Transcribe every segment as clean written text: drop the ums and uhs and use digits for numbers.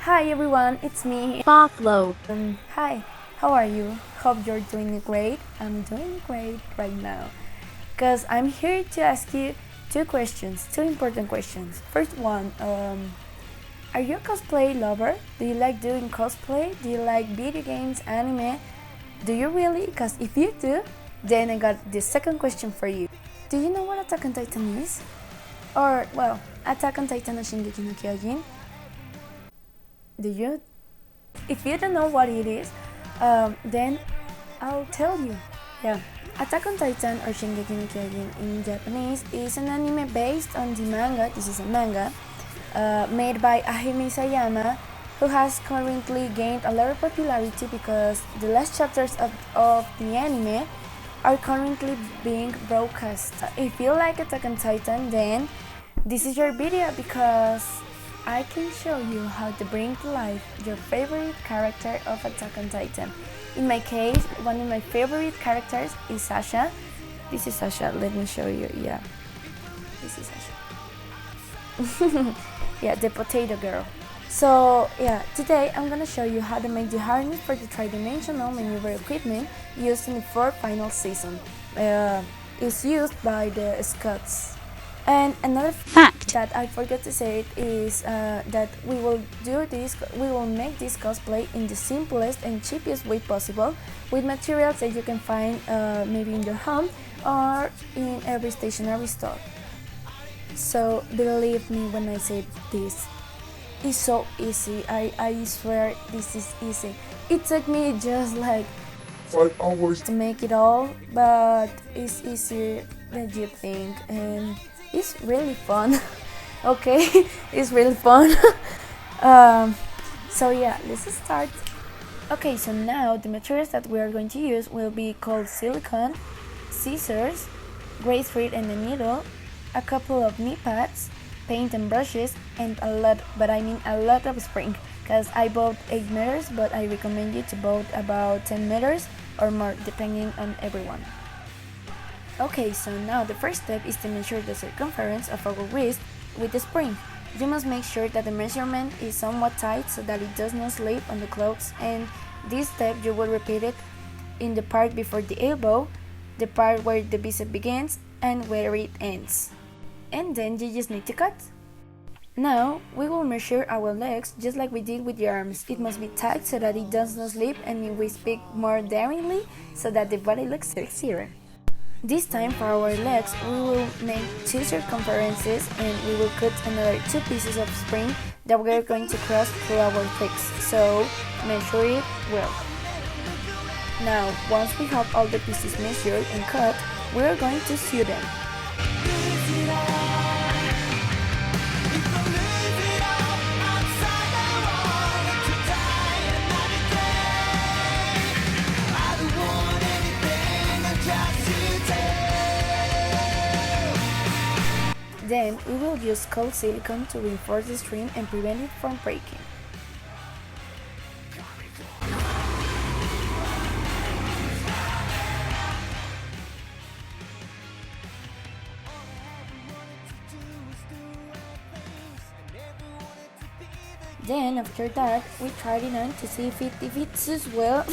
Hi everyone, it's me. Buffalo. Hi, how are you? Hope you're doing great. I'm doing great right now. Because I'm here to ask you two questions, two important questions. First one, are you a cosplay lover? Do you like doing cosplay? Do you like video games, anime? Do you really? Because if you do, then I got the second question for you. Do you know what Attack on Titan is? Or, well, Attack on Titan no Shingeki no Kyojin? Do you? If you don't know what it is, then I'll tell you. Yeah, Attack on Titan or Shingeki no Kyojin in Japanese is an anime based on the manga. This is a manga made by Ahime Isayama, who has currently gained a lot of popularity because the last chapters of the anime are currently being broadcast. If you like Attack on Titan, then this is your video because I can show you how to bring to life your favorite character of Attack on Titan. In my case, one of my favorite characters is Sasha. This is Sasha, let me show you. Yeah, this is Sasha. Yeah, the potato girl. So yeah, today I'm gonna show you how to make the harness for the tridimensional maneuver equipment used in the fourth final season. It's used by the Scots. And another fact that I forgot to say is that we will make this cosplay in the simplest and cheapest way possible with materials that you can find maybe in your home or in every stationery store. So believe me when I say this, it's so easy. I swear this is easy. It took me just like 5 hours to make it all, but it's easier than you think, and it's really fun. Okay, it's really fun. So yeah, let's start. Okay, so now the materials that we are going to use will be called silicone, scissors, gray thread and a needle, a couple of knee pads, paint and brushes, and a lot of spring, because I bought 8 meters, but I recommend you to buy about 10 meters or more depending on everyone. Okay, so now the first step is to measure the circumference of our wrist with the spring. You must make sure that the measurement is somewhat tight so that it does not slip on the clothes, and this step you will repeat it in the part before the elbow, the part where the bicep begins, and where it ends. And then you just need to cut. Now we will measure our legs just like we did with the arms. It must be tight so that it does not slip, and we speak more daringly so that the body looks sexier. This time for our legs, we will make 2 circumferences and we will cut another 2 pieces of spring that we are going to cross through our legs, so measure it well. Now, once we have all the pieces measured and cut, we are going to sew them. Then we will use cold silicone to reinforce the string and prevent it from breaking. Then after that, we tried it on to see if it fits well.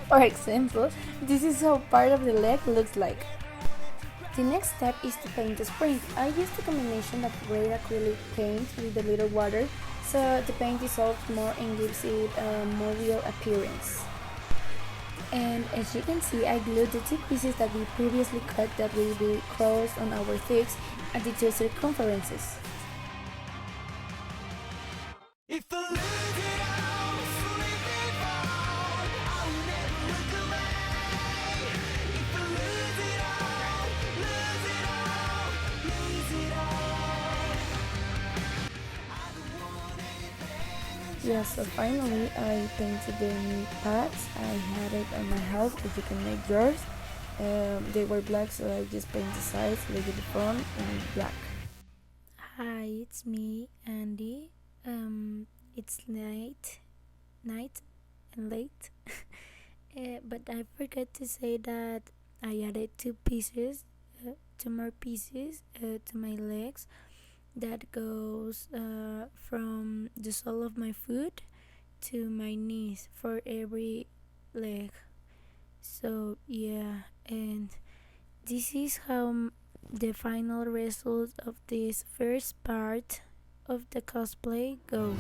For example, this is how part of the leg looks like. The next step is to paint the spring. I used a combination of gray acrylic paint with a little water, so the paint dissolves more and gives it a more real appearance. And as you can see, I glued the 2 pieces that we previously cut that will be crossed on our thighs at the 2 circumferences. Yeah, so finally I painted the knee pads. I had it at my house, but you can make yours. They were black, so I just painted the sides, like the front, in black. Hi, it's me, Andy. It's night and late. But I forgot to say that I added 2 more pieces to my legs, that goes from the sole of my foot to my knees for every leg. So yeah, and this is how the final result of this first part of the cosplay goes.